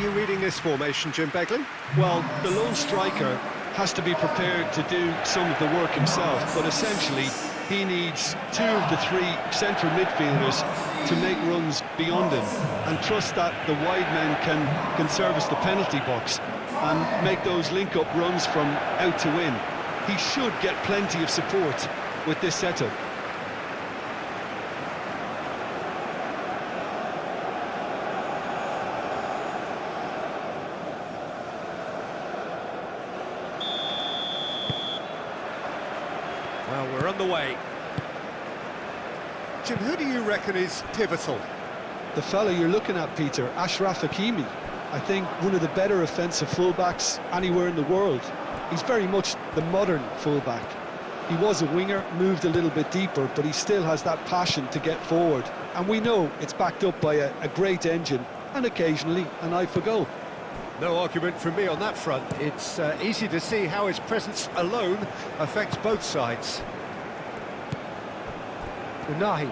you reading this formation, Jim Beglin? Well, the lone striker has to be prepared to do some of the work himself, but essentially he needs two of the three central midfielders to make runs beyond him and trust that the wide men can service the penalty box and make those link-up runs from out to in. He should get plenty of support with this setup. Well, we're on the way. Jim, who do you reckon is pivotal? The fella you're looking at, Peter, Achraf Hakimi. I think one of the better offensive fullbacks anywhere in the world. He's very much the modern fullback. He was a winger, moved a little bit deeper, but he still has that passion to get forward. And we know it's backed up by a great engine and occasionally an eye for goal. No argument from me on that front. It's easy to see how his presence alone affects both sides. Unahi.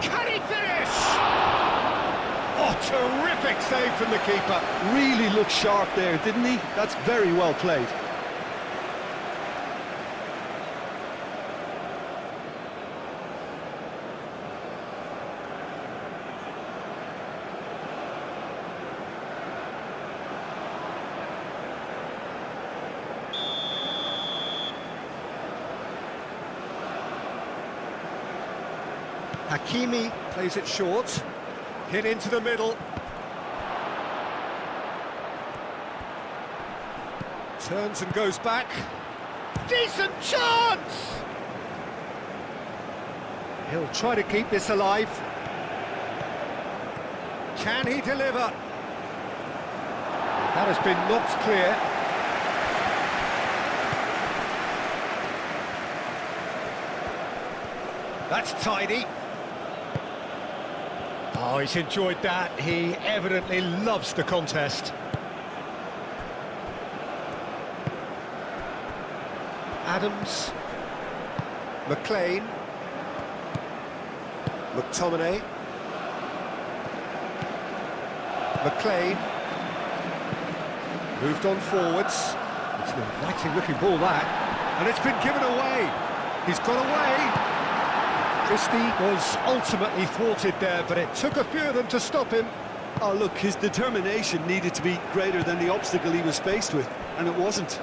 Can he finish? Oh, terrific save from the keeper. Really looked sharp there, didn't he? That's very well played. Hakimi plays it short, hit into the middle. Turns and goes back. Decent chance! He'll try to keep this alive. Can he deliver? That has been knocked clear. That's tidy. Oh, he's enjoyed that. He evidently loves the contest. Adams. McLean. McTominay. McLean. Moved on forwards. It's an inviting looking ball, that. And it's been given away. He's got away. Christie was ultimately thwarted there, but it took a few of them to stop him. Oh, look, his determination needed to be greater than the obstacle he was faced with, and it wasn't.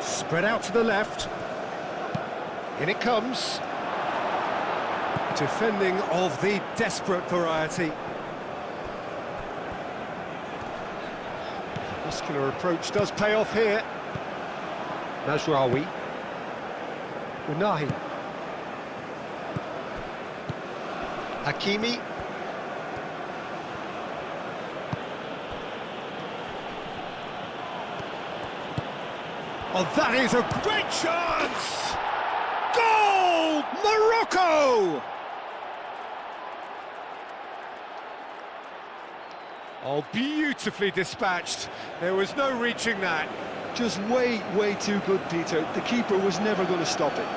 Spread out to the left. In it comes. Defending of the desperate variety. Muscular approach does pay off here. Mazraoui. Unahi. Hakimi. Oh, that is a great chance! Goal! Morocco! Oh, beautifully dispatched. There was no reaching that. Just way too good, Peter. The keeper was never going to stop it.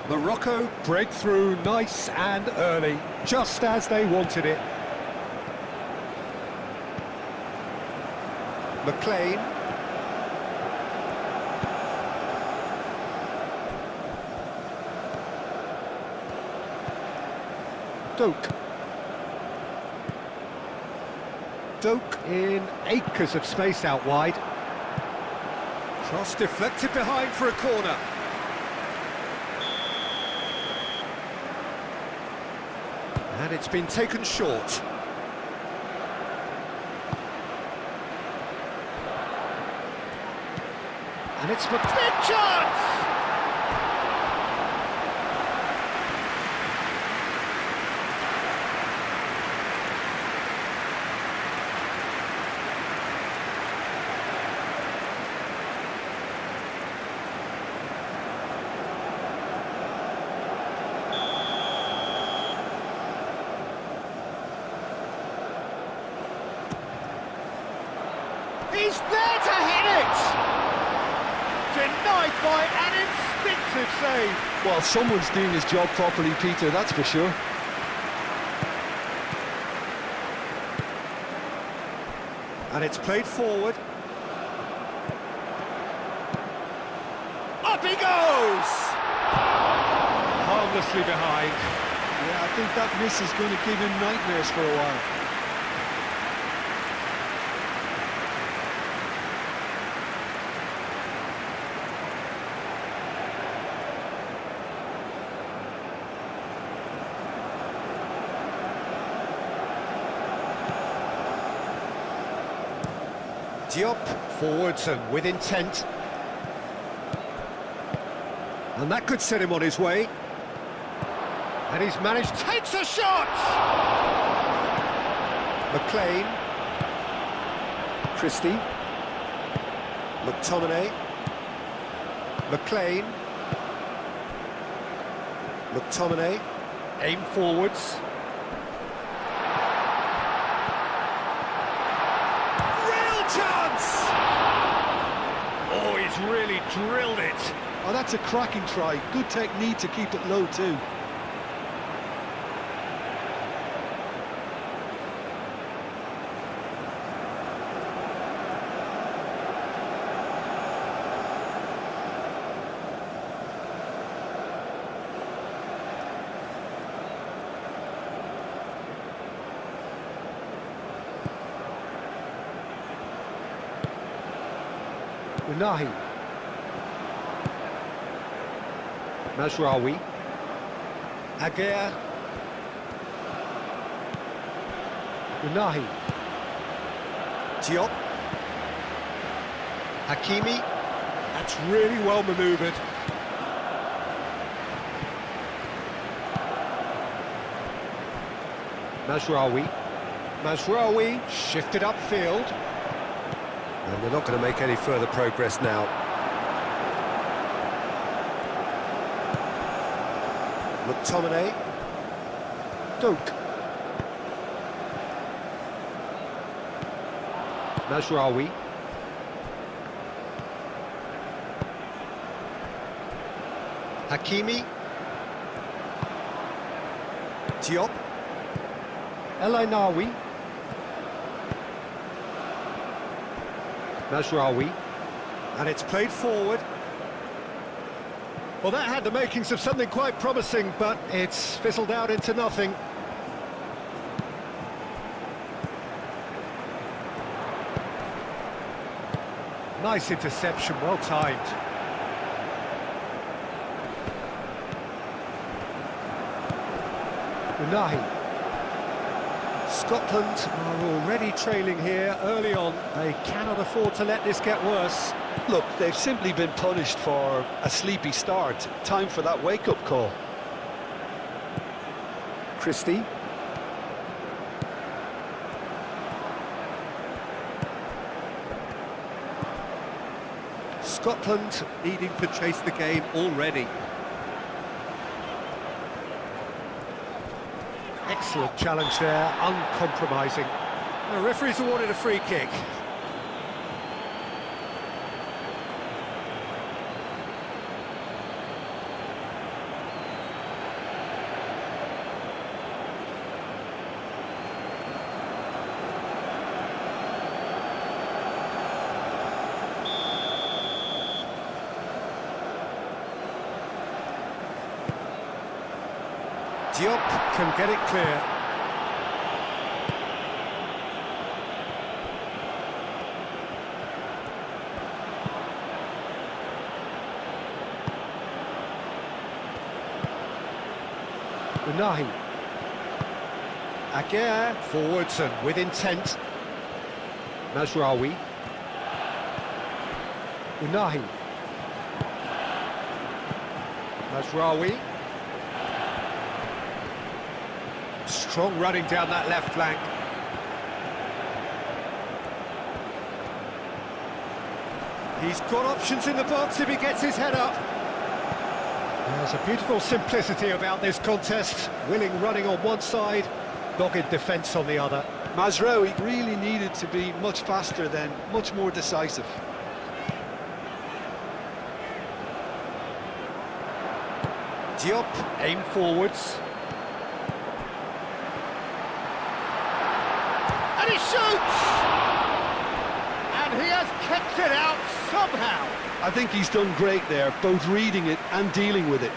Morocco break through nice and early, just as they wanted it. McLean. Doak. Doak in acres of space out wide. Cross deflected behind for a corner. And it's been taken short. And it's a big chance! He's there to hit it! Denied by an instinctive save. Well, someone's doing his job properly, Peter, that's for sure. And it's played forward. Up he goes! Harmlessly behind. Yeah, I think that miss is going to give him nightmares for a while. Diop forwards and with intent. And that could set him on his way. And he's managed, takes a shot! McLean. Christie. McTominay. McLean. McTominay. Aim forwards. Chance! Oh, he's really drilled it. Oh, that's a cracking try. Good technique to keep it low too. Unahi. Mazraoui. Aguirre. Unahi. Diop. Hakimi. That's really well manoeuvred. Mazraoui. Mazraoui shifted upfield. And they're not going to make any further progress now. McTominay. Doak. Mazraoui. Hakimi. Diop. El Ainaoui. Mazraoui, and it's played forward. Well, that had the makings of something quite promising, but it's fizzled out into nothing. Nice interception, well timed. Unahi. Scotland are already trailing here early on. They cannot afford to let this get worse. Look, they've simply been punished for a sleepy start. Time for that wake-up call. Christie. Scotland needing to chase the game already. Excellent challenge there, uncompromising. The referee's awarded a free kick. Diop can get it clear. Unahi. Aguirre forwards and with intent. Mazraoui. Unahi. Mazraoui. Strong running down that left flank. He's got options in the box if he gets his head up. There's a beautiful simplicity about this contest. Willing running on one side, dogged defence on the other. Mazraoui really needed to be much faster then, much more decisive. Diop aimed forwards. And he shoots! And he has kept it out somehow. I think he's done great there, both reading it and dealing with it.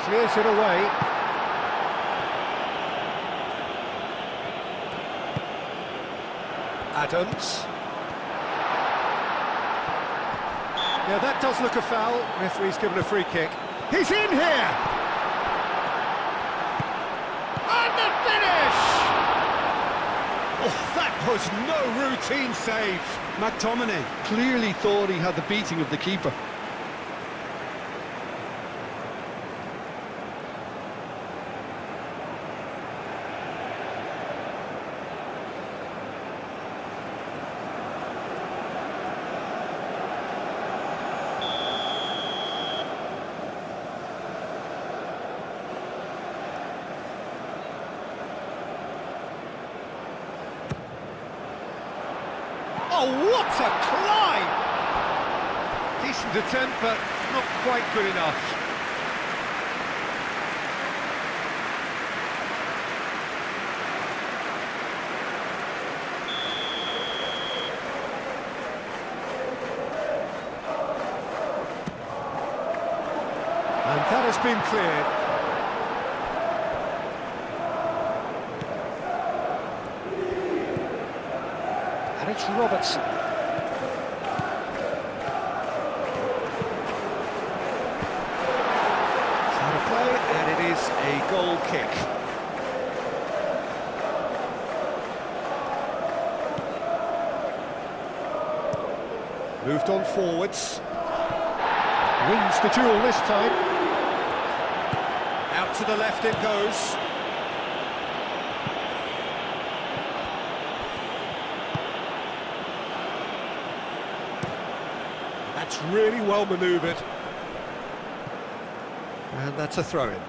Clears it away. Adams. Yeah, that does look a foul. Referee's given a free kick. He's in here! And the finish! Oh, that was no routine save. McTominay clearly thought he had the beating of the keeper. Oh, what a climb! Decent attempt, but not quite good enough. And that has been cleared. And it's Robertson. It's out of play, and it is a goal kick. Moved on forwards. Wins the duel this time. Out to the left it goes. That's really well manoeuvred. And that's a throw-in.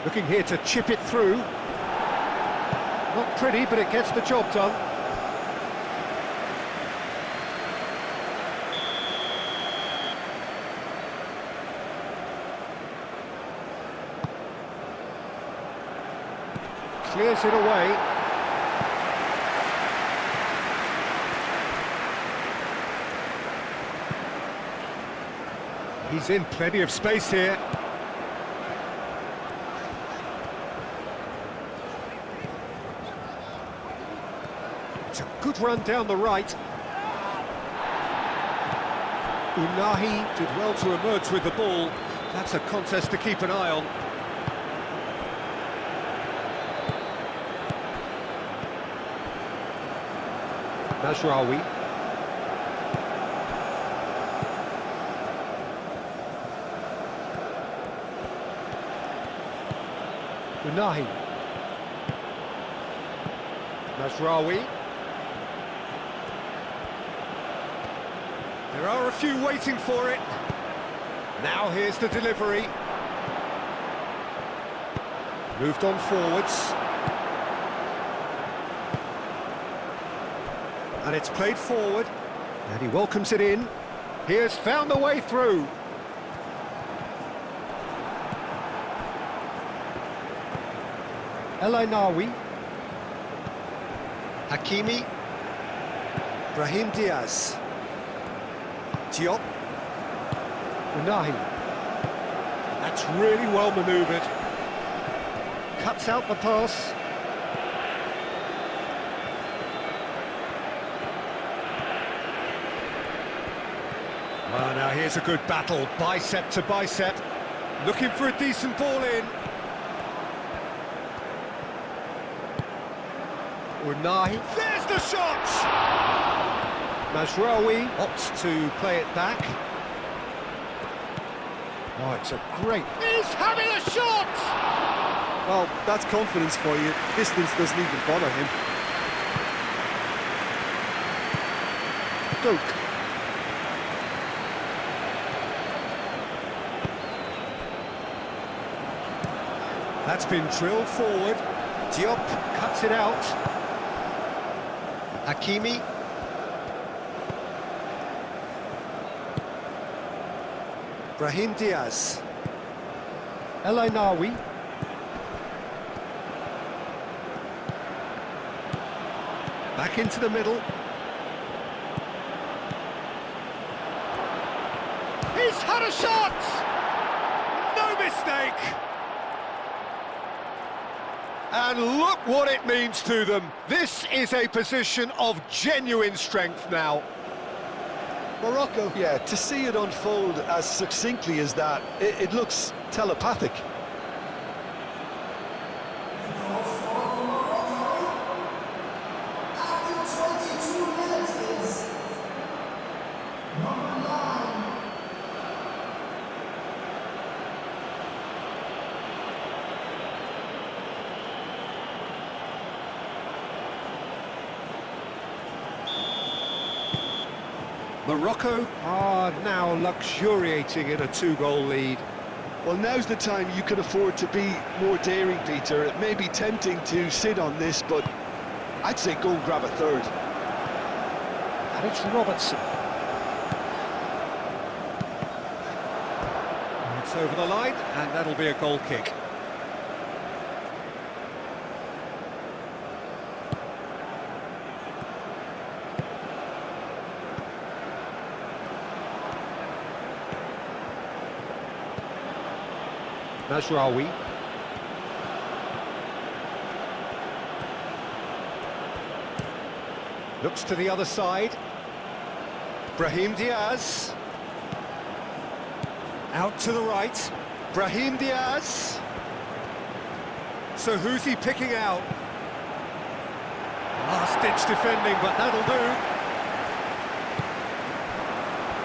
Looking here to chip it through. Not pretty, but it gets the job done. Clears it away. He's in plenty of space here. It's a good run down the right. Unahi did well to emerge with the ball. That's a contest to keep an eye on. Mazraoui. Unahi. Mazraoui. There are a few waiting for it. Now here's the delivery. Moved on forwards. And it's played forward, and he welcomes it in. He has found the way through. El Ainawi. Hakimi. Brahim Diaz. Diop. Unahi. That's really well manoeuvred. Cuts out the pass. Well, now here's a good battle, bicep to bicep. Looking for a decent ball in. Unahi. There's the shot! Mazraoui opts to play it back. Oh, it's a great... He's having a shot! Well, that's confidence for you. Distance doesn't even bother him. Doak. That's been drilled forward. Diop cuts it out. Hakimi. Brahim Diaz. El Ainawi. Back into the middle. He's had a shot! No mistake! And look what it means to them. This is a position of genuine strength now. Morocco, yeah, to see it unfold as succinctly as that, it looks telepathic. Morocco are now luxuriating in a two-goal lead. Well, now's the time you can afford to be more daring, Peter. It may be tempting to sit on this, but I'd say go and grab a third. And it's Robertson. It's over the line, and that'll be a goal kick. Mazraoui. Looks to the other side. Brahim Diaz. Out to the right. Brahim Diaz. So who's he picking out? Last-ditch defending, but that'll do.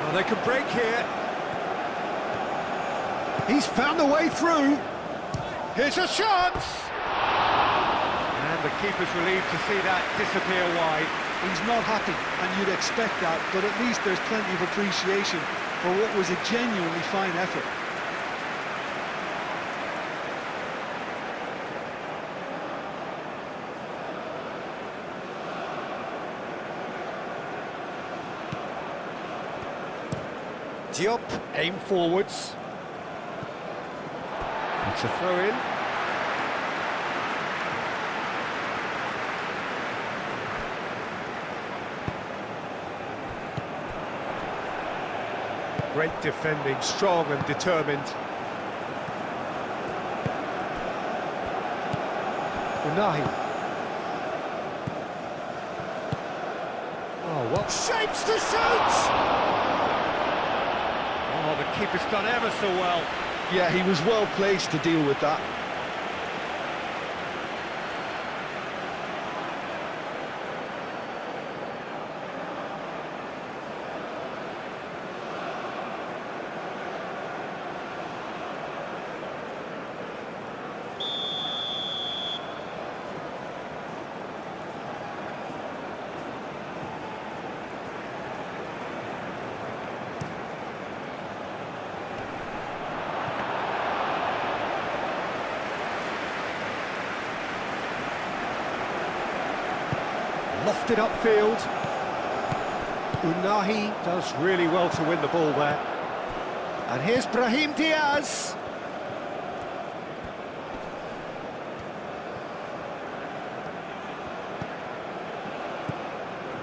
Well, they can break here. He's found the way through. Here's a chance! And the keeper's relieved to see that disappear wide. He's not happy, and you'd expect that, but at least there's plenty of appreciation for what was a genuinely fine effort. Diop, aim forwards. It's a throw-in. Great defending, strong and determined. Unahi. Oh, what shapes to shoot! Oh, the keeper's done ever so well. Yeah, he was well placed to deal with that. Lofted upfield. Unahi does really well to win the ball there. And here's Brahim Diaz.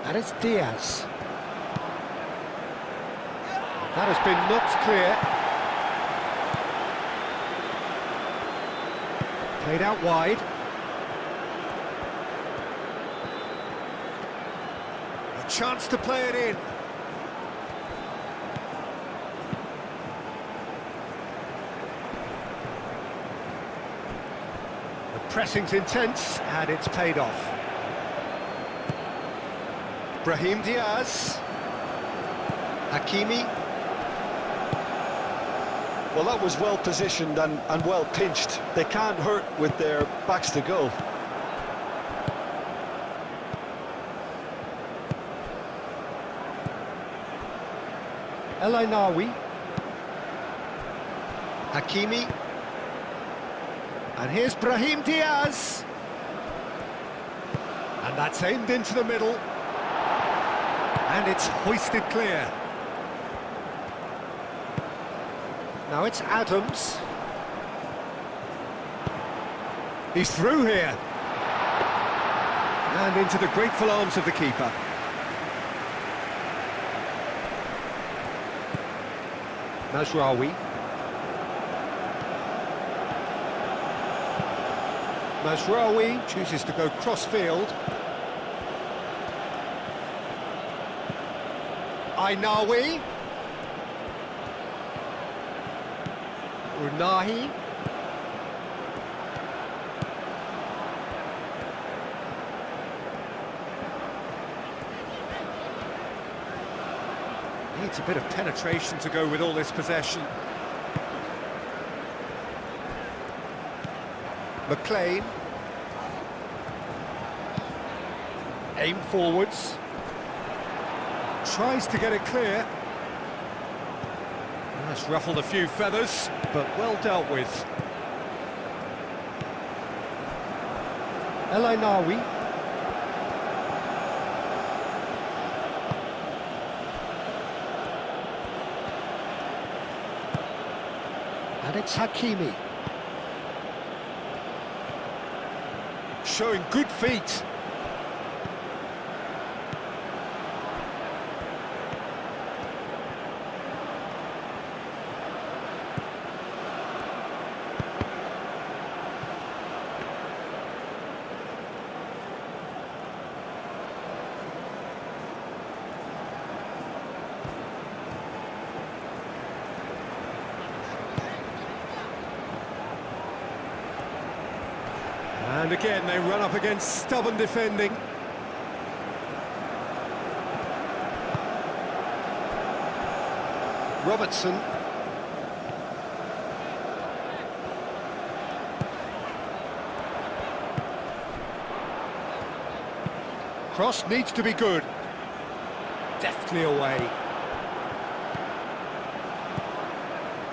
And it's Diaz. That has been knocked clear. Played out wide. A chance to play it in. The pressing's intense and it's paid off. Brahim Diaz. Hakimi. Well, that was well positioned and well pinched. They can't hurt with their backs to goal. El Ainawi. Hakimi. And here's Brahim Diaz. And that's aimed into the middle. And it's hoisted clear. Now it's Adams. He's through here. And into the grateful arms of the keeper. Mazraoui. Mazraoui chooses to go cross-field. Ainawi. Unahi. Needs a bit of penetration to go with all this possession. McLean. Aim forwards. Tries to get it clear. That's ruffled a few feathers, but well dealt with. El Ainawi. And it's Hakimi. Showing good feet. And again, they run up against stubborn defending. Robertson. Cross needs to be good. Deftly away.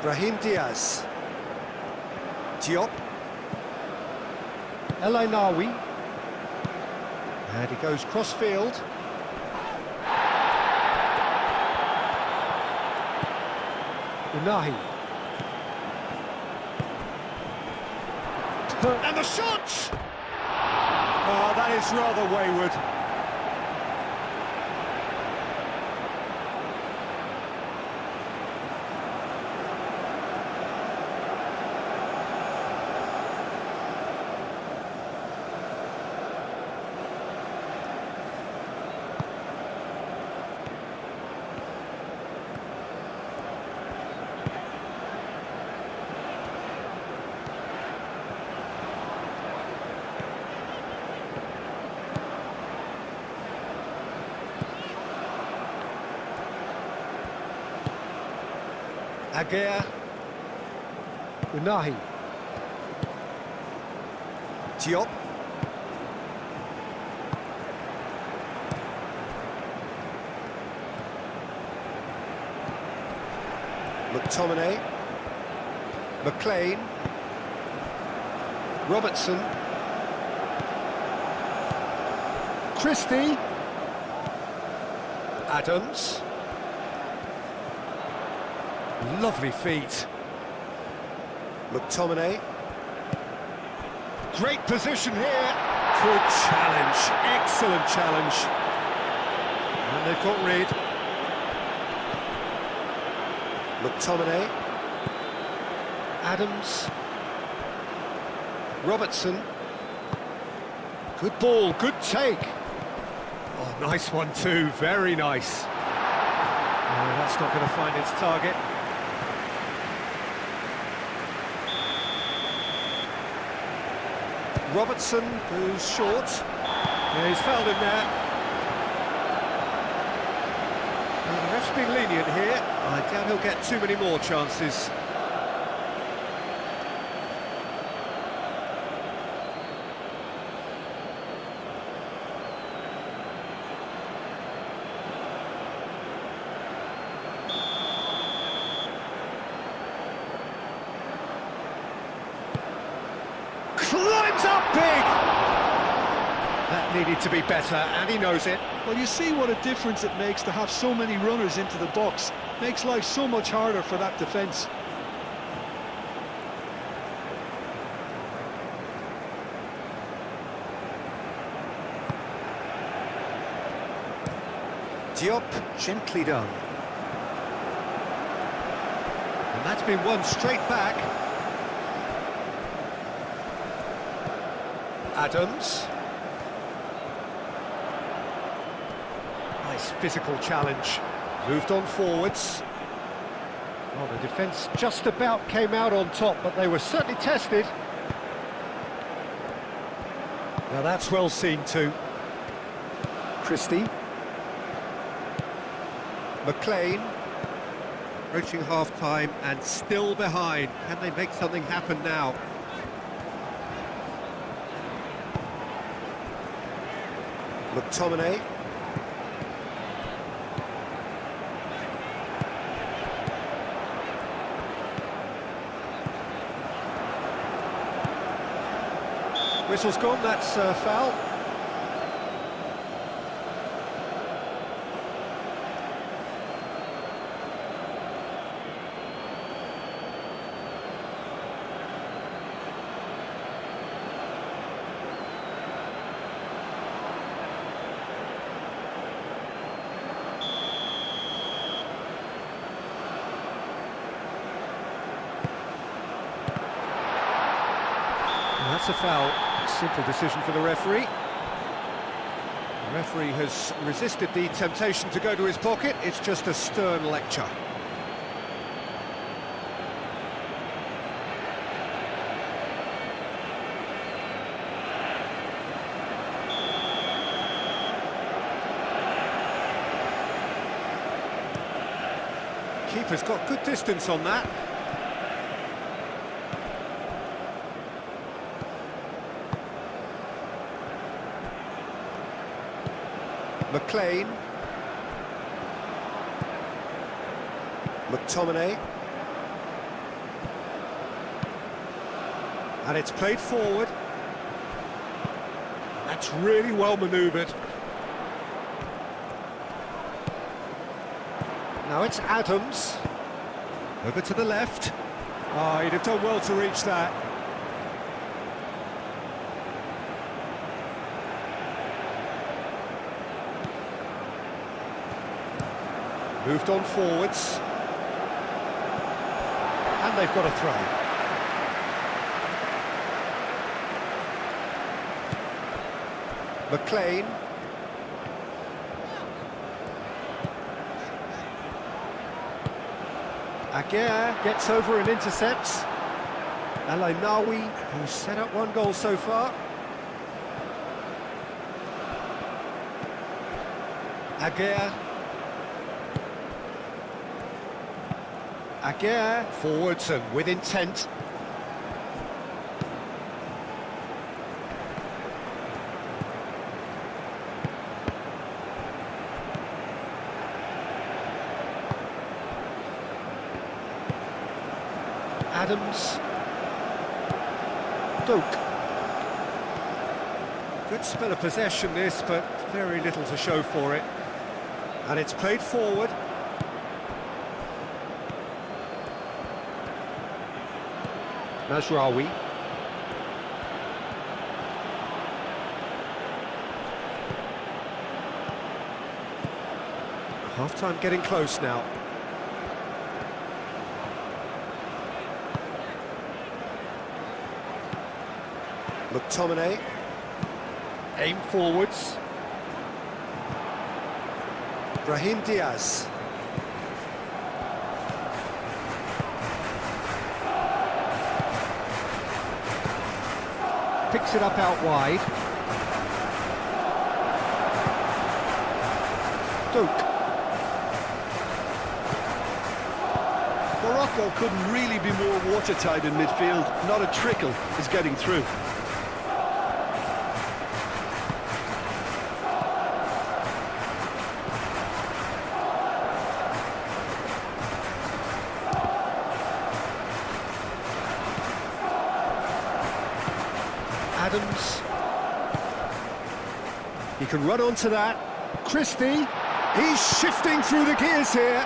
Brahim Diaz. Diop. El Ainawi. And he goes cross-field. Unahi. And the shot! Oh, that is rather wayward. Aguirre. Unahi. Diop. McTominay. McLean. Robertson. Christie. Adams. Lovely feet. McTominay. Great position here. Good challenge. Excellent challenge. And they've got rid. McTominay. Adams. Robertson. Good ball, good take. Oh, nice one too, very nice. Oh, that's not going to find its target. Robertson goes short. Yeah, he's fouled him there. The ref's been lenient here. I doubt he'll get too many more chances. Climbs up big! That needed to be better, and he knows it. Well, you see what a difference it makes to have so many runners into the box. Makes life so much harder for that defence. Diop, gently done. And that's been won straight back. Adams. Nice physical challenge. Moved on forwards. Well, the defence just about came out on top, but they were certainly tested. Now that's well seen too. Christie. McLean. Approaching half-time and still behind. Can they make something happen now? McTominay. Whistle's gone, that's a foul. That's a foul. Simple decision for the referee. The referee has resisted the temptation to go to his pocket. It's just a stern lecture. Keeper's got good distance on that. McLean. McTominay. And it's played forward. That's really well manoeuvred. Now it's Adams. Over to the left. Oh, he'd have done well to reach that. Moved on forwards. And they've got a throw. McLean. Aguirre gets over and intercepts. Alainawi, who's set up one goal so far. Aguirre. Aguirre, forwards and with intent. Adams. Doak. Good spell of possession this, but very little to show for it. And it's played forward. Mazraoui. Half-time getting close now. McTominay. Aim forwards. Brahim Diaz. Picks it up out wide. Duke. Morocco couldn't really be more watertight in midfield. Not a trickle is getting through. Adams. He can run onto that. Christie. He's shifting through the gears here.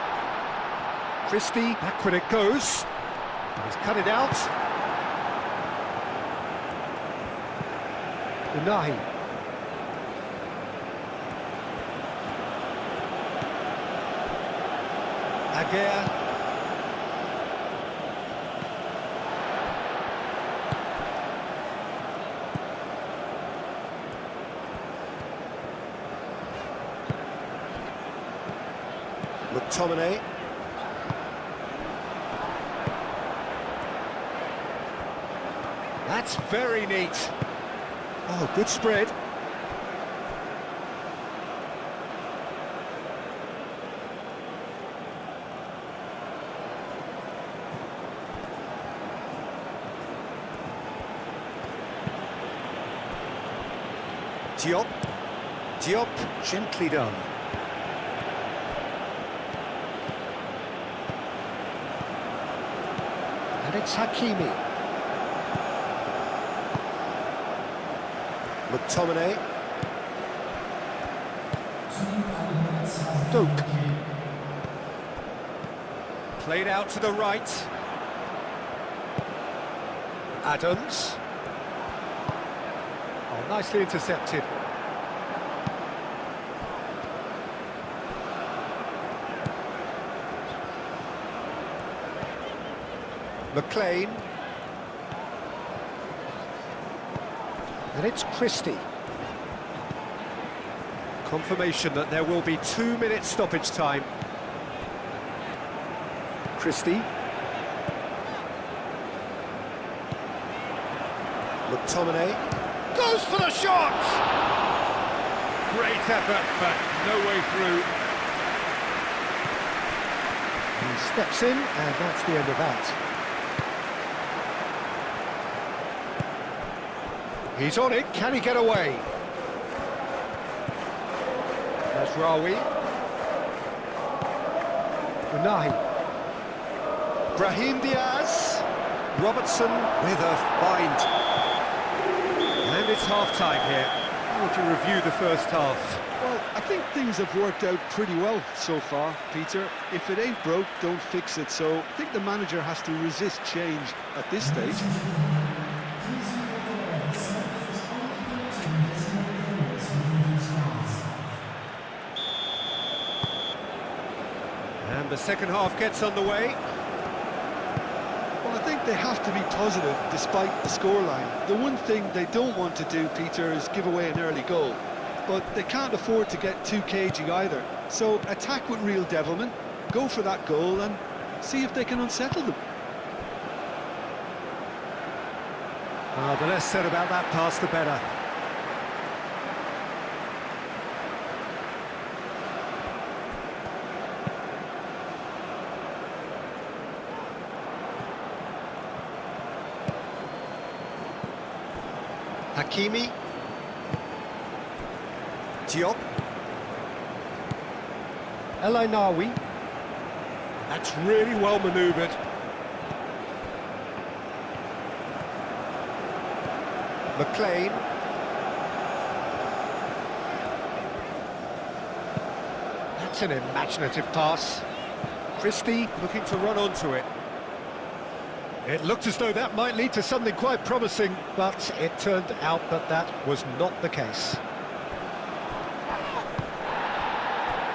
Christie, back when it goes. He's cut it out. Unahi. Aguirre. McTominay. That's very neat. Oh, good spread. Diop. Diop, gently done. And it's Hakimi. McTominay. Duke. Played out to the right. Adams. Oh, nicely intercepted. McLean. And it's Christie. Confirmation that there will be 2 minutes stoppage time. Christie. McTominay. Goes for the shot! Great effort, but no way through. He steps in, and that's the end of that. He's on it, can he get away? Mazraoui. Unahi. Brahim Diaz. Robertson with a find. And it's half-time here. How would you review the first half? Well, I think things have worked out pretty well so far, Peter. If it ain't broke, don't fix it. So I think the manager has to resist change at this stage. And the second half gets underway. Well, I think they have to be positive despite the scoreline. The one thing they don't want to do, Peter, is give away an early goal. But they can't afford to get too cagey either. So attack with real devilment, go for that goal and see if they can unsettle them. The less said about that pass, the better. Hakimi. Diop. El Ainaoui. That's really well manoeuvred. McLean. That's That's an imaginative pass. Christie looking to run onto it. It looked as though that might lead to something quite promising, but it turned out that that was not the case.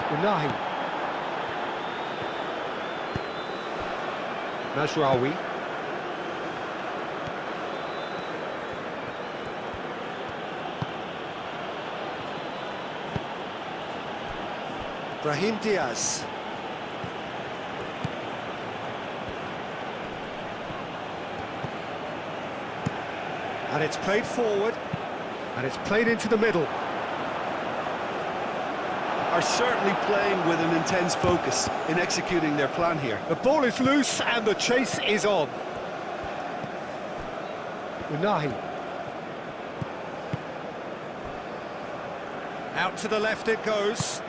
Unahi. Mazraoui. Brahim Diaz. And it's played forward, and it's played into the middle. Are certainly playing with an intense focus in executing their plan here. The ball is loose, and the chase is on. Unahi. Out to the left it goes.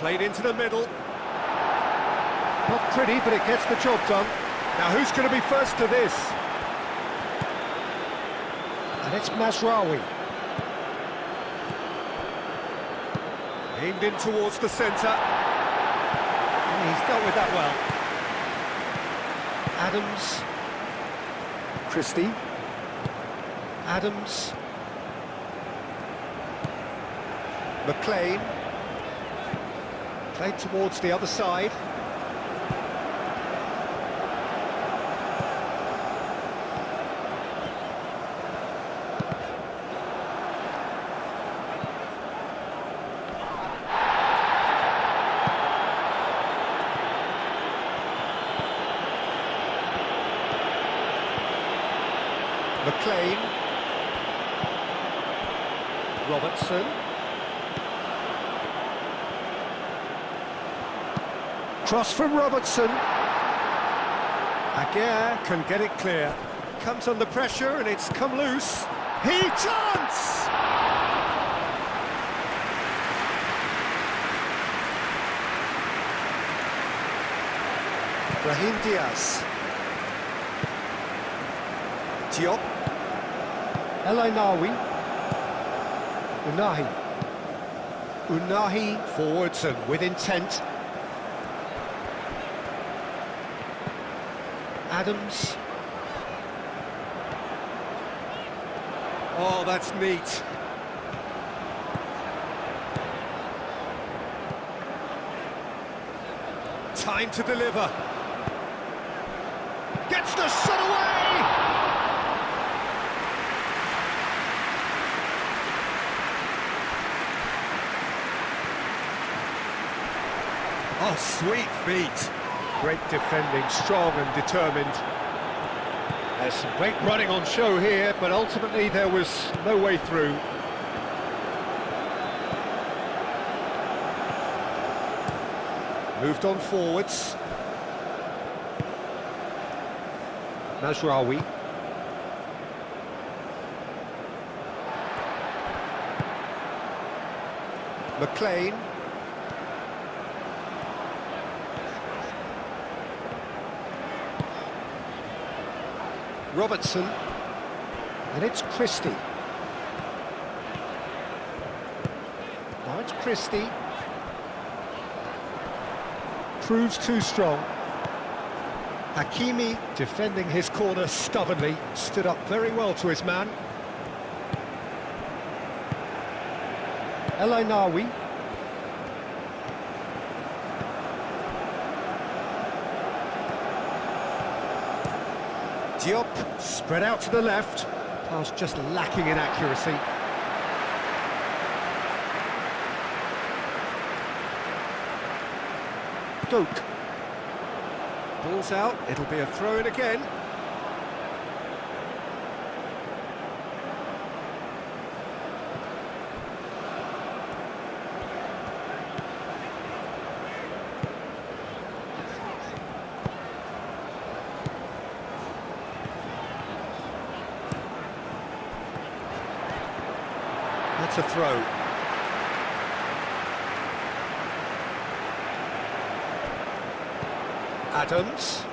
Played into the middle. Not pretty, but it gets the job done. Now who's going to be first to this? And it's Mazraoui. Aimed in towards the centre. And he's dealt with that well. Adams. Christie. Adams. McLean. Played towards the other side. McLean. Robertson. Cross from Robertson. Aguirre can get it clear. Comes under pressure and it's come loose. He chance! Brahim Diaz. Diop. El Ainawi. Unahi. Unahi forwards and with intent. Adams. Oh, that's neat. Time to deliver. Gets the shot away! Oh, sweet feet. Great defending, strong and determined. There's some great running on show here, but ultimately there was no way through. Moved on forwards. Mazraoui. McLean. Robertson, and it's Christie. Now it's Christie. Proves too strong. Hakimi defending his corner stubbornly, stood up very well to his man. El Ainawi. Diop, spread out to the left. Pass just lacking in accuracy. Doak. Ball's out, it'll be a throw-in again. That's a throw. Adams.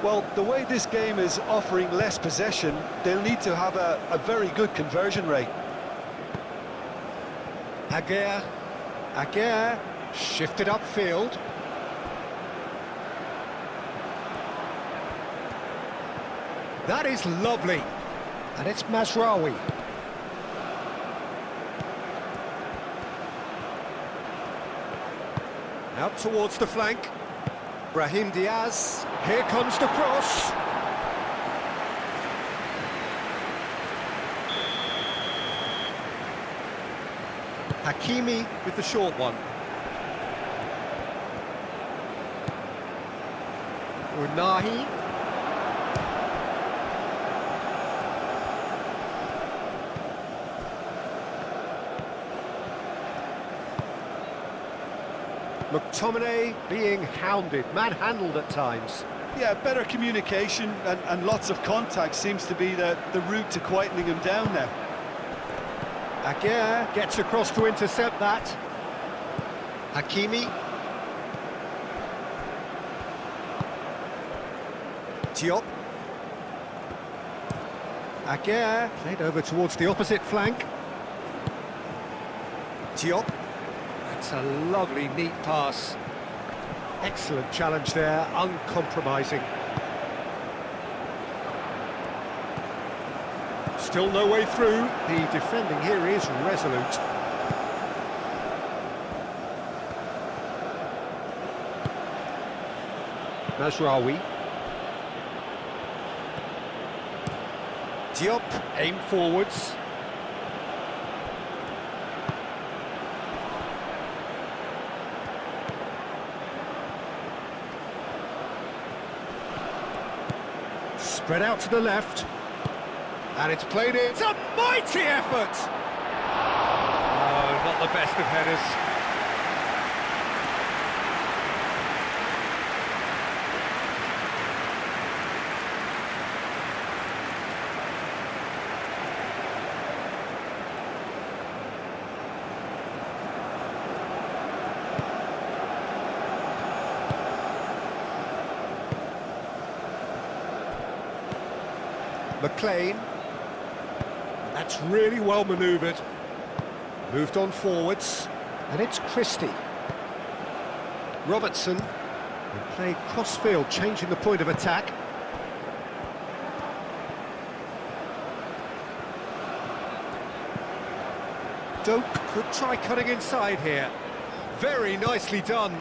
Well, the way this game is offering less possession, they'll need to have a very good conversion rate. Aguirre shifted upfield. That is lovely. And it's Mazraoui. Out towards the flank. Brahim Diaz. Here comes the cross. Hakimi with the short one. Unahi. McTominay being hounded, manhandled at times. Yeah, better communication and lots of contact seems to be the route to quietening him down now. Aguirre gets across to intercept that. Hakimi. Diop. Aguirre played over towards the opposite flank. Diop. That's a lovely, neat pass. Excellent challenge there, uncompromising. Still no way through. The defending here is resolute. Mazraoui. Diop, aim forwards. Spread out to the left. And it's played in. It's a mighty effort! Oh, not the best of headers. McLean. That's really well manoeuvred. Moved on forwards. And it's Christie. Robertson. And played cross-field, changing the point of attack. Doak could try cutting inside here. Very nicely done.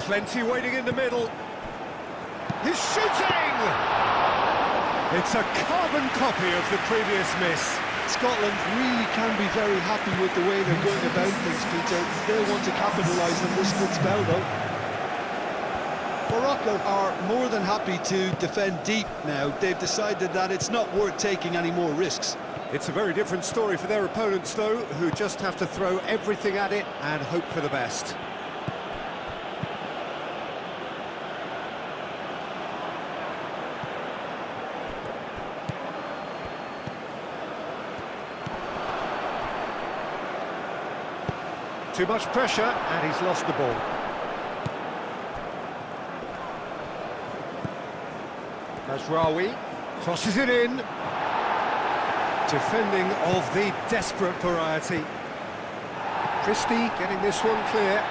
Plenty waiting in the middle. He's shooting! It's a carbon copy of the previous miss. Scotland really can be very happy with the way they're going about things, Peter. They'll want to capitalise on this good spell, though. Morocco are more than happy to defend deep now. They've decided that it's not worth taking any more risks. It's a very different story for their opponents, though, who just have to throw everything at it and hope for the best. Too much pressure, and he's lost the ball. Mazraoui crosses it in. Defending of the desperate variety. Christie getting this one clear.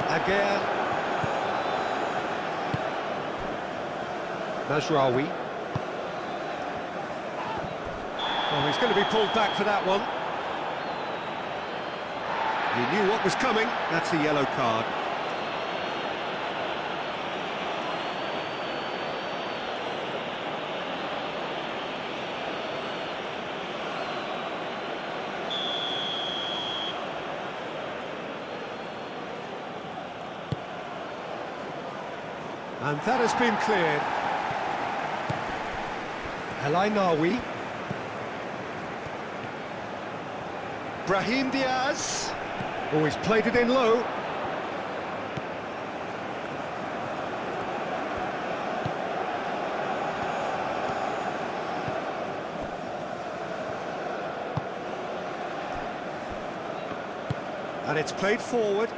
Aguirre. Mazraoui. Oh, he's going to be pulled back for that one. He knew what was coming. That's a yellow card. And that has been cleared. El Ainaoui. Brahim Diaz. Oh, he's played it in low. And it's played forward.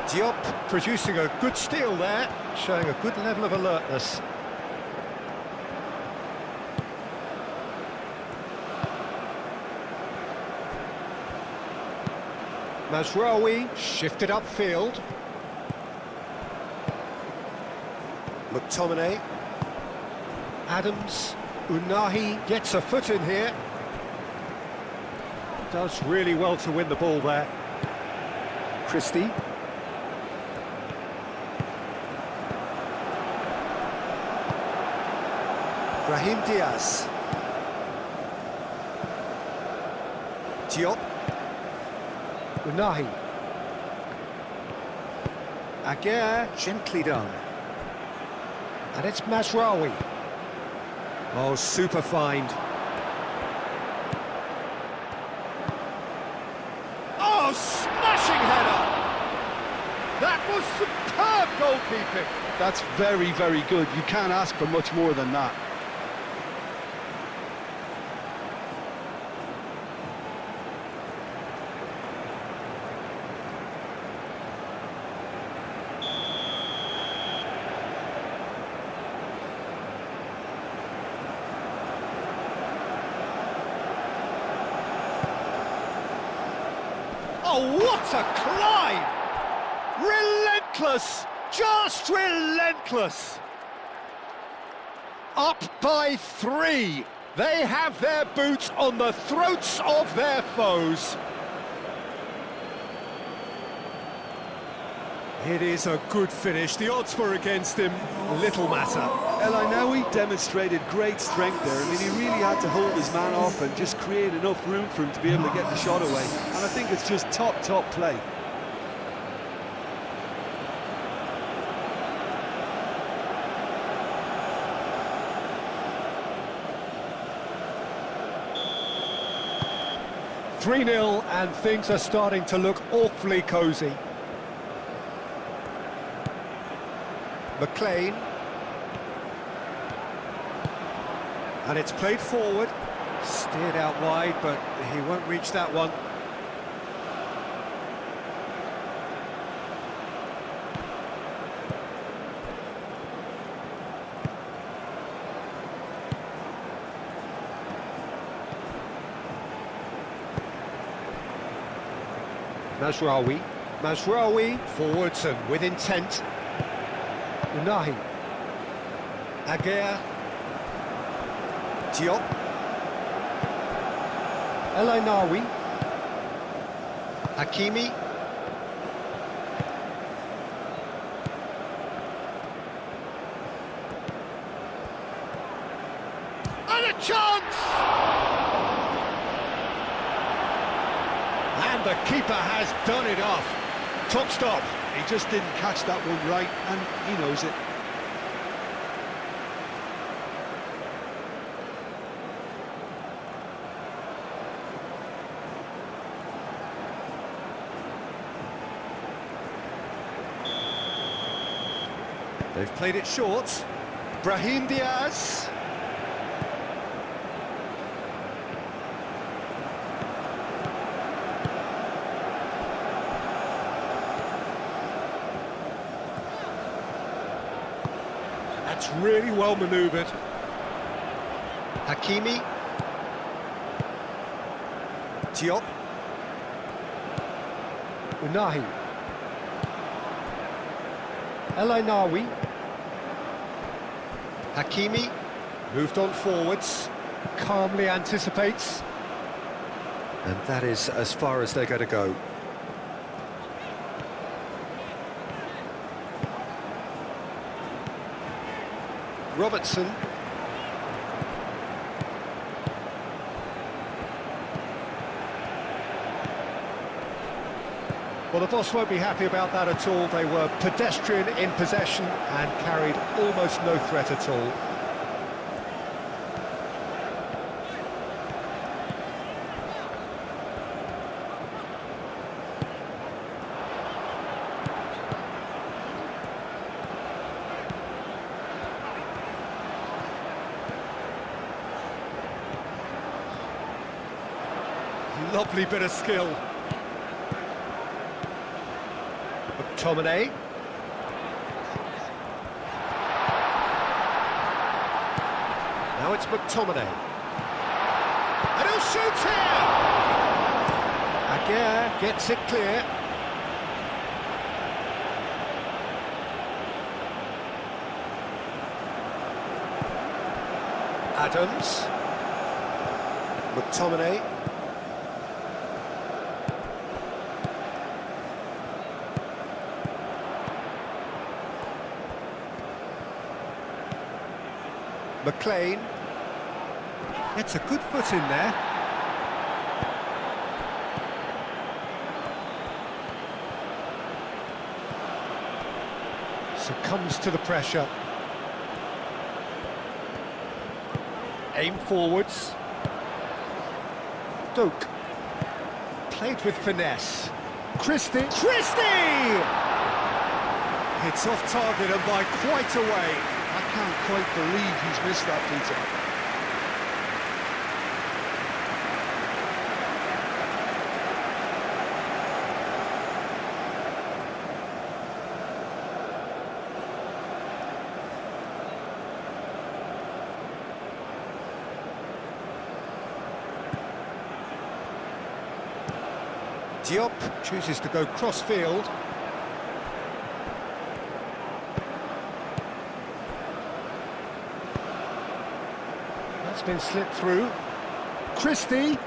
Diop producing a good steal there, showing a good level of alertness. Mazraoui shifted upfield. McTominay. Adams. Unahi gets a foot in here. Does really well to win the ball there. Christie. Brahim Diaz. Diop. Unahi. Aguirre, gently done. And it's Mazraoui. Oh, super find. Oh, smashing header! That was superb goalkeeping. That's very, very good. You can't ask for much more than that. Oh, what a climb! Relentless! Just relentless! Up by 3. They have their boots on the throats of their foes. It is a good finish. The odds were against him. Little matter. El Ainaoui demonstrated great strength there. I mean, he really had to hold his man off and just create enough room for him to be able to get the shot away. And I think it's just top play. "3-0 and things are starting to look awfully cosy. McLean. And it's played forward. Steered out wide, but he won't reach that one. Mazraoui. Mazraoui forwards and with intent. Unahi. Aguirre. Diop. El Ainaoui. Hakimi. And a chance! And the keeper has done it off. Top stop. He just didn't catch that one right, and he knows it. They've played it short. Brahim Diaz. That's really well manoeuvred. Hakimi. Diop. Unahi. El Ainaoui. Hakimi. Moved on forwards. Calmly anticipates. And that is as far as they're going to go. Robertson. Well, the boss won't be happy about that at all. They were pedestrian in possession and carried almost no threat at all. Lovely bit of skill. McTominay. Now it's McTominay. And he'll shoot here! Aguirre gets it clear. Adams. McTominay. McLean. Gets a good foot in there. Succumbs to the pressure. Aim forwards. Doak. Played with finesse. Christie. Christie! It's off target and by quite a way. I can't quite believe he's missed that, Peter. Diop chooses to go cross-field. That's been slipped through. Christie.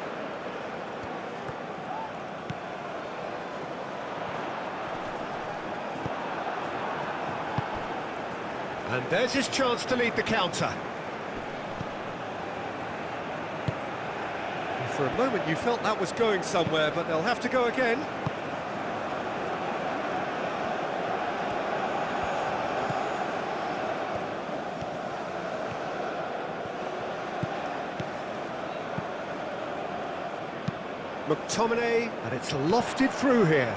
And there's his chance to lead the counter. For a moment you felt that was going somewhere, but they'll have to go again. McTominay, and it's lofted through here.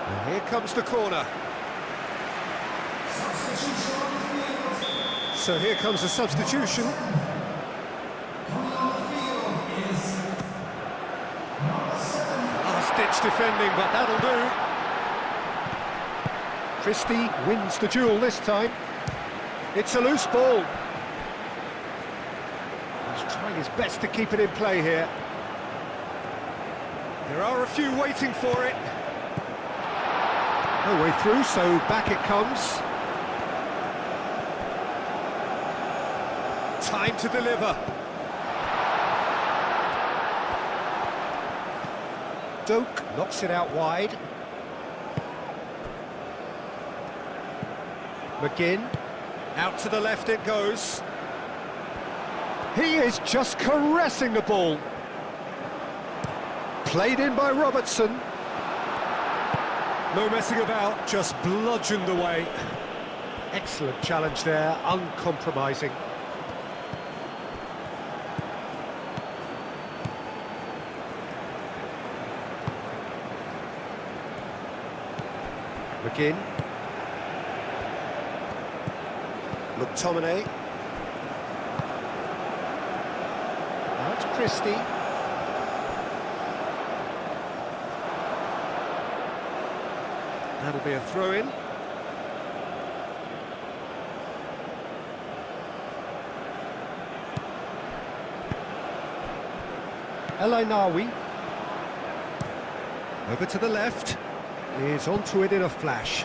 And here comes the corner. So here comes the substitution. Last-ditch defending, but that'll do. Christie wins the duel this time. It's a loose ball. He's trying his best to keep it in play here. There are a few waiting for it. No way through, so back it comes. Time to deliver. Doak knocks it out wide. McGinn, out to the left it goes. He is just caressing the ball. Played in by Robertson. No messing about, just bludgeoned away. Excellent challenge there, uncompromising. McGinn. McTominay. Now it's Christie. That'll be a throw-in. El Ainawi. Over to the left. Is onto it in a flash.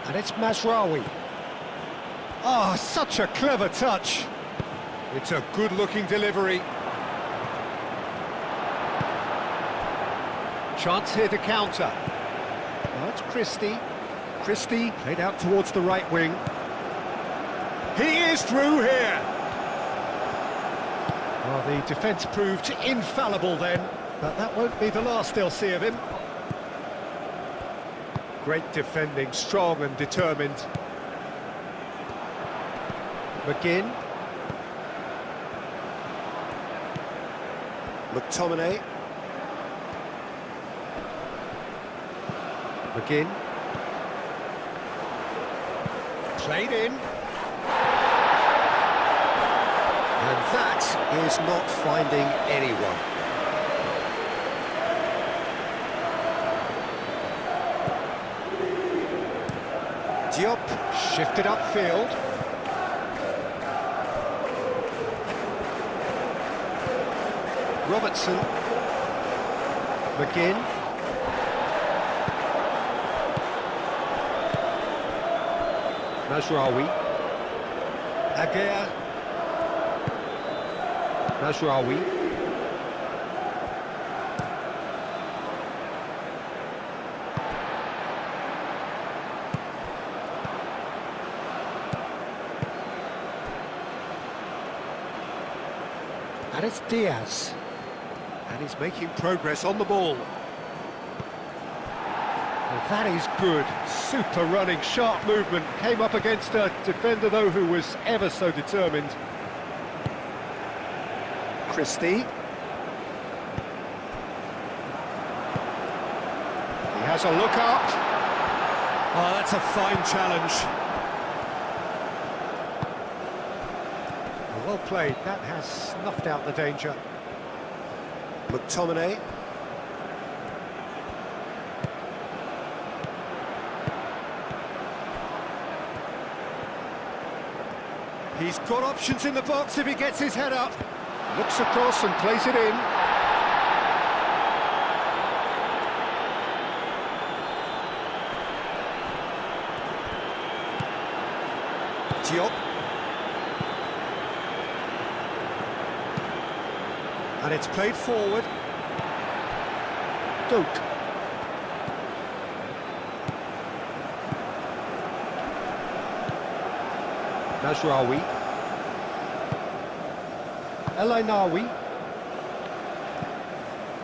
And it's Mazraoui. Ah, such a clever touch. It's a good-looking delivery. Chance here to counter. Now it's Christie. Christie played out towards the right wing. He is through here. Well, the defence proved infallible then, but that won't be the last they'll see of him. Great defending, strong and determined. McGinn. McTominay. McGinn. Played in. And that is not finding anyone. Diop shifted upfield. Robertson. McGinn. Mazraoui. Aguirre. Mazraoui. And it's Diaz. And he's making progress on the ball. Well, that is good. Super running, sharp movement. Came up against a defender, though, who was ever so determined. Christie. He has a look up. Oh, that's a fine challenge. Well played. That has snuffed out the danger. McTominay. He's got options in the box if he gets his head up. Looks across and plays it in. Diop. And it's played forward. Doak. Mazraoui. El Ainaoui.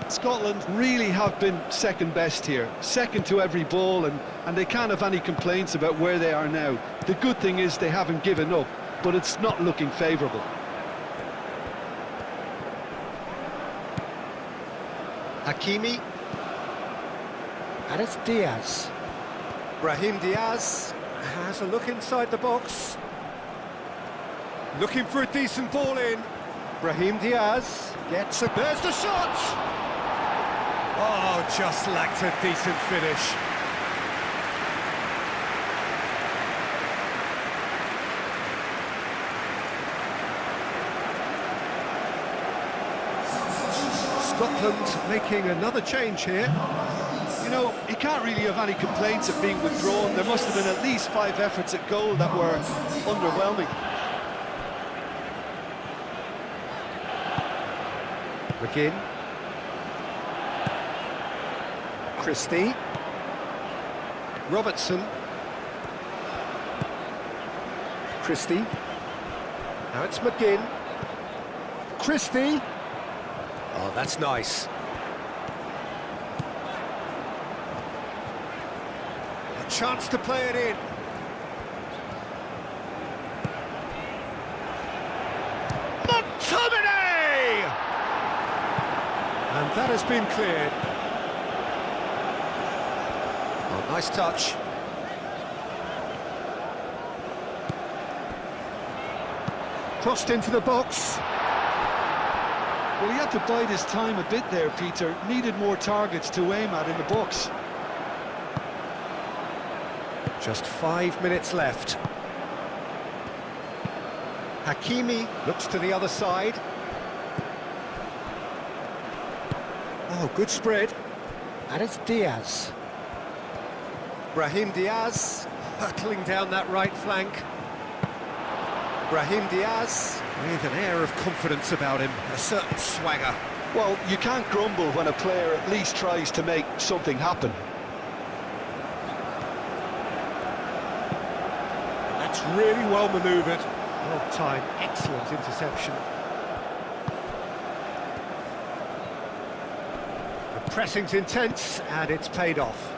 Scotland really have been second best here, second to every ball, and they can't have any complaints about where they are now. The good thing is they haven't given up, but it's not looking favourable. Hakimi. And it's Diaz. Brahim Diaz has a look inside the box. Looking for a decent ball in. Brahim Diaz gets it. There's the shot! Oh, just lacked a decent finish. Scotland making another change here. You know, he can't really have any complaints of being withdrawn. There must have been at least 5 efforts at goal that were underwhelming. McGinn. Christie. Robertson. Christie. Now it's McGinn. Christie. Oh, that's nice. A chance to play it in. McTominay! And that has been cleared. Oh, nice touch. Crossed into the box. Well, he had to bide his time a bit there, Peter. Needed more targets to aim at in the box. Just 5 minutes left. Hakimi looks to the other side. Oh, good spread. And it's Diaz. Brahim Diaz hurtling down that right flank. Brahim Diaz with an air of confidence about him, a certain swagger. Well, you can't grumble when a player at least tries to make something happen. That's really well manoeuvred. Well timed, excellent interception. The pressing's intense and it's paid off.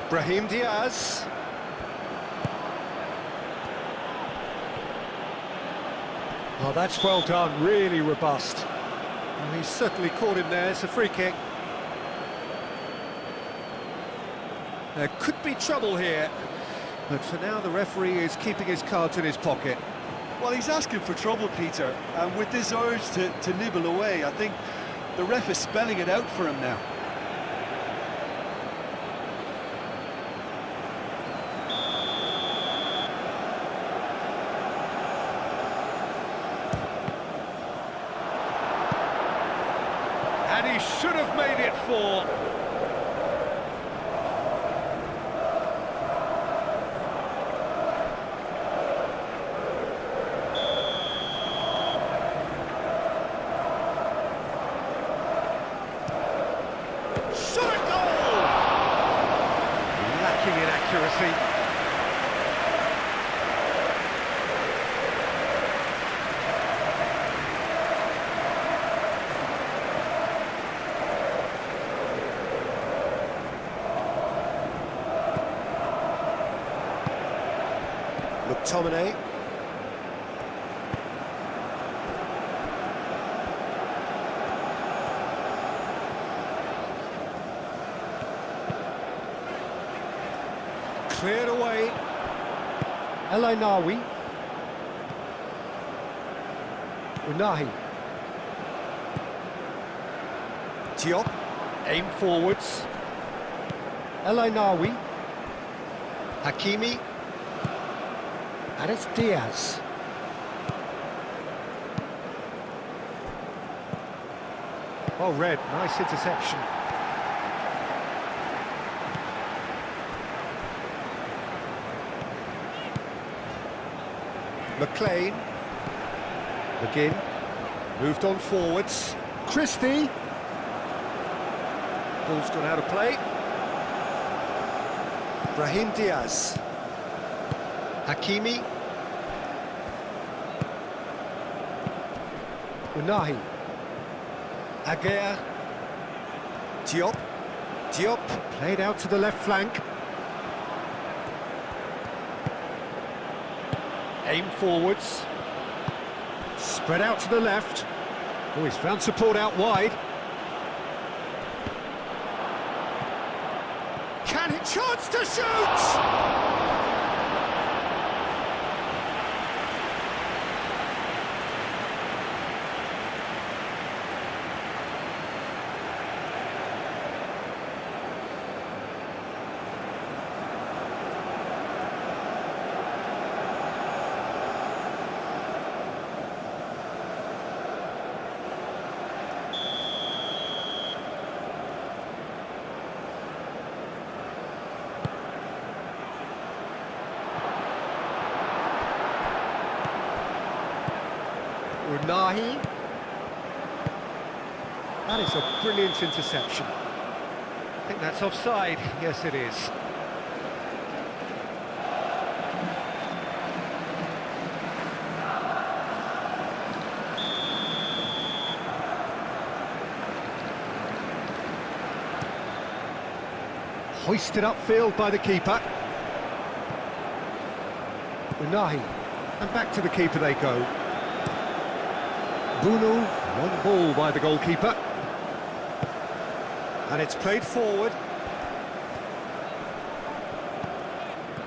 Brahim Diaz. Oh, that's well done, really robust. Oh, he's certainly caught him there, it's a free kick. There could be trouble here, but for now the referee is keeping his cards in his pocket. Well, he's asking for trouble, Peter, and with this urge to nibble away, I think the ref is spelling it out for him now. And he should have made it 4. Shot a goal! Lacking in accuracy. McTominay. Cleared away. El-Ainawi. Unahi. Diop. Aim forwards. El-Ainawi. Hakimi. And it's Diaz. Oh, Red, nice interception. McLean. McGinn. Moved on forwards. Christie. Ball's gone out of play. Brahim Diaz. Hakimi. Unahi. Aguirre. Diop. Diop played out to the left flank. Aim forwards. Spread out to the left. Oh, he's found support out wide. Can he chance to shoot? Unahi. That is a brilliant interception. I think that's offside. Yes, it is. Hoisted upfield by the keeper. Unahi. And back to the keeper they go. Bruno, long ball by the goalkeeper. And it's played forward.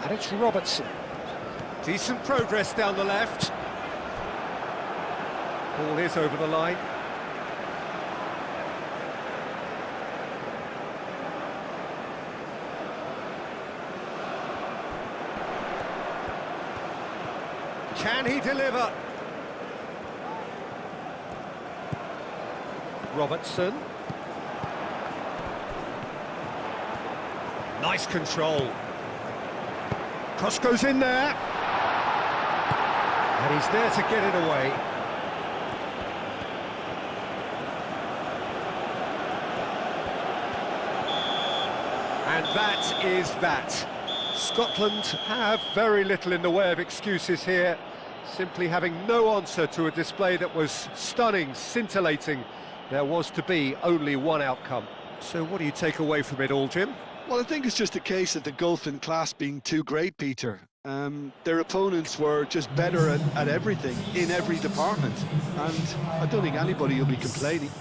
And it's Robertson. Decent progress down the left. Ball is over the line. Can he deliver? Robertson. Nice control. Cross goes in there. And he's there to get it away. And that is that. Scotland have very little in the way of excuses here, simply having no answer to a display that was stunning, scintillating. There was to be only one outcome. So what do you take away from it all, Jim? Well, I think it's just a case of the gulf in class being too great, Peter. Their opponents were just better at everything, in every department. And I don't think anybody will be complaining.